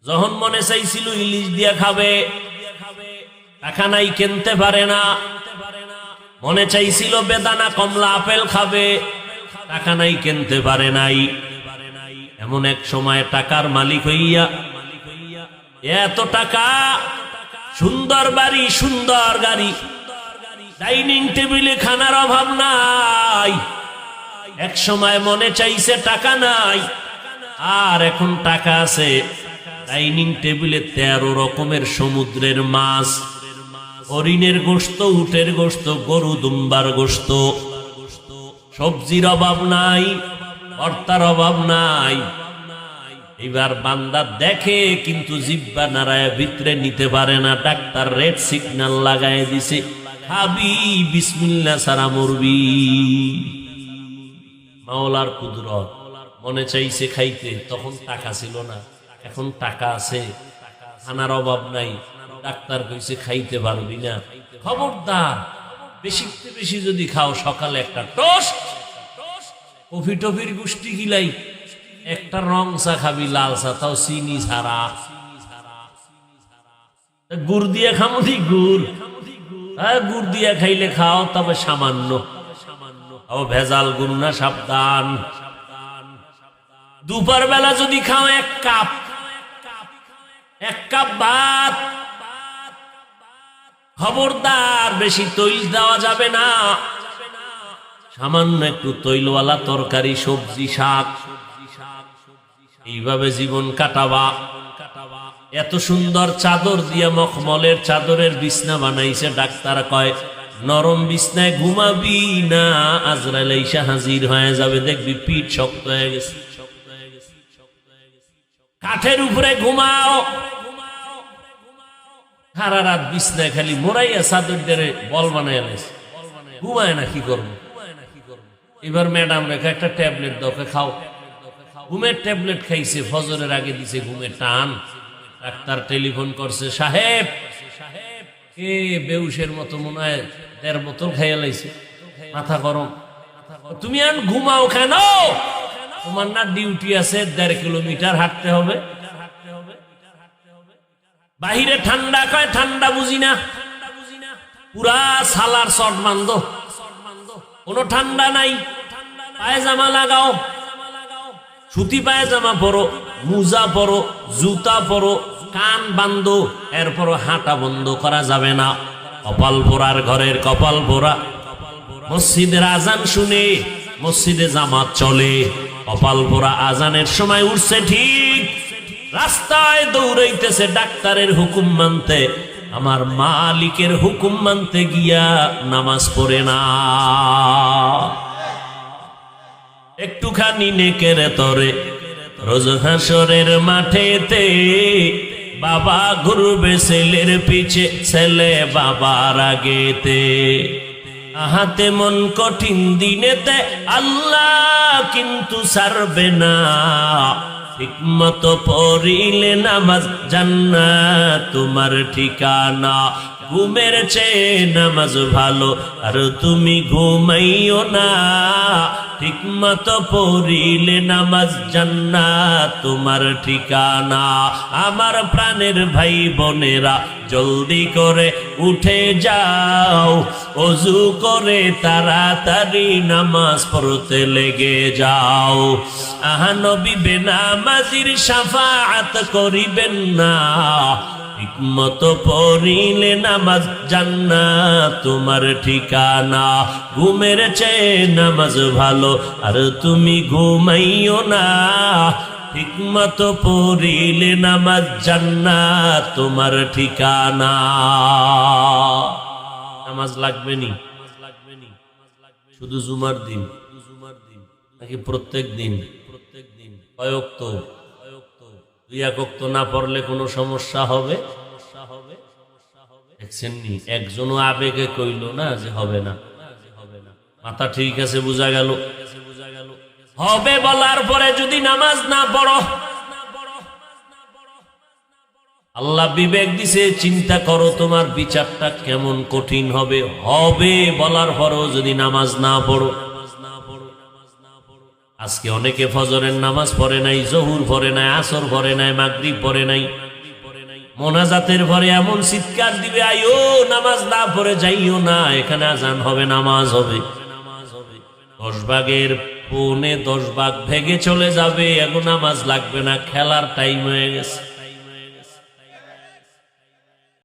যখন মনে চাইছিল ইলিশ দিয়া খাবে, টাকা নাই, কিনতে পারে না। মনে চাইছিল বেদানা কমলা আপেল খাবে, টাকা নাই, কিনতে পারে নাই। এমন এক সময় টাকার মালিক হইয়া, এত টাকা, সুন্দর বাড়ি, সুন্দর গাড়ি, ডাইনিং টেবিলে খানার অভাব নাই। এক সময় মনে চাইছে টাকা নাই, আর এখন টাকা আছে। ডাইনিং টেবিলে 13 রকমের সমুদ্রের মাছ, হরিণের গোশত, উটের গোশত, গরু দুম্বার গোশত, সবজির অভাব নাই, ভর্তার অভাব নাই। এবার বান্দা দেখে কিন্তু জিহ্বা নাড়ায় ভিতরে নিতে পারে না। ডাক্তার রেড সিগন্যাল লাগায় দিছে, খাবি বিসমিল্লাহ ছাড়া মরবি। মাওলার কুদরত। মনে চাইছে খাইতে, তখন টাকা ছিল না, এখন টাকা আছে, খানার অভাব নাই। ডাক্তার কইছে খাইতে পারবি না, খবরদার, বেশি বেশি যদি খাও সকালে একটা টোস্ট, কফি টফির গুষ্টি গিলাই, একটা রং চা খাবি, লাল চা, তাও চিনি ছাড়া। গুড় দিয়ে খামনি, গুড়, হ্যাঁ গুড় দিয়ে খাইলে খাও, তবে সামান্য, ও ভেজাল গুড় না, সাবধান। দুপুর বেলা যদি খাও এক কাপ ভাত, খবরদার বেশি তৈল দেওয়া যাবে না। সামান্য একটু তৈলওয়ালা তরকারি, সবজি, শাক, এইভাবে জীবন কাটাবা। এত সুন্দর চাদর দিয়া, মখমলের চাদরের বিছনা বানাইছে। ডাক্তার কয় নরম বিছনায় ঘুমাবি না, আজরাইল এসে হাজির হয়ে যাবে, দেখবি পিঠ শক্ত হয়ে গেছে। কাঠের উপরে ঘুমাও, সারা রাত বিছনায় খালি মোড়াইয়া চাদর দিয়ে বল বানাই আনাইছে, ঘুমায় না, কি করবো? এবার ম্যাডাম রেখে একটা ট্যাবলেট দোকে খাও। ঘুমের ট্যাবলেট খাইছে, ফজরের আগে দিছে ঘুমের টান। ডাক্তার টেলিফোন করছে, সাহেব, কে বেউসের মতো মনে হয় 1.5 বোতল খাইয়া লাইছে, মাথা গরম। তুমি আর ঘুমাও কেন? তোমার না ডিউটি আছে, 1.5 কিলোমিটার হাঁটতে হবে। বাহিরে ঠান্ডা, কয় ঠান্ডা বুঝি না, পুরা সালার শর্ট বান্ধ, কোনো ঠান্ডা নাই। পায়জামা লাগাও, সুতি পায়জামা পরো, মুজা পরো, জুতা পরো, কান বান্ধো, এরপর হাঁটা বন্ধ করা যাবে না। কপাল পোড়ার ঘরের কপাল পোড়া। মসজিদের আজান শুনে মসজিদে জামাত চলে, কপাল পোড়া আজানের সময় উঠছে ঠিক, রাস্তায় দৌড়াইতেছে ডাক্তারের হুকুম মানতে, আমার মালিকের হুকুম মানতে গিয়া নামাজ পড়ে না। একটুখানি নেকের তরে রোজ হাসরের মাঠেতে, বাবা ঘুরবে ছেলের পিছে, ছেলে বাবার আগেতে। আহাতে মন কঠিন দিনেতে, আল্লাহ কিন্তু ছাড়বে না। ঠিকমত পড়িলে নামাজ, জান্নাত তোমার ঠিকানা। ঘুমের চেয়ে নামাজ ভালো, আর তুমি ঘুমাইও না। ঠিকমত পড়িলে নামাজ, জান্নাত তোমার ঠিকানা। আমার প্রাণের ভাই বোনেরা, জলদি করে উঠে যাও, ওযু করে তাড়াতাড়ি নামাজ পড়তে লেগে যাও। আহা নবী বেনামাজির শাফাআত করিবেন না। ঠিকমত পড়িলে নামাজ, জান্নাত তোমার ঠিকানা। ঘুমের চেয়ে নামাজ ভালো, আর তুমি ঘুমাইও না। ঠিকমত পড়িলে নামাজ, জান্নাত তোমার ঠিকানা। নামাজ লাগবে নি? শুধু জুমার দিন নাকি প্রত্যেক দিন? কয় ওয়াক্ত? 2 ওয়াক্ত না পড়লে কোনো সমস্যা হবে? দেখছেন নি, একজনও আবেগে কইল না যে হবে না। মাথা ঠিক আছে, বোঝা গেল। হবে বলার পরে যদি নামাজ না পড়ো, আল্লাহ বিবেক দিছে, চিন্তা করো তোমার বিচারটা কেমন কঠিন হবে। হবে বলার পরেও যদি নামাজ না পড়ো, আজকে অনেকে ফজরের নামাজ পড়ে নাই, জহুর পড়ে নাই, আসর পড়ে নাই, মাগরিব পড়ে নাই। মোনাজাতের পরে এমন চিৎকার দিবে, আইও নামাজ না পড়ে যাইও না, এখানে আজান হবে, নামাজ হবে। 10 ভাগের 10 ভাগ ভেঙে চলে যাবে, এখন নামাজ লাগবে না, খেলার টাইম হয়ে গেছে।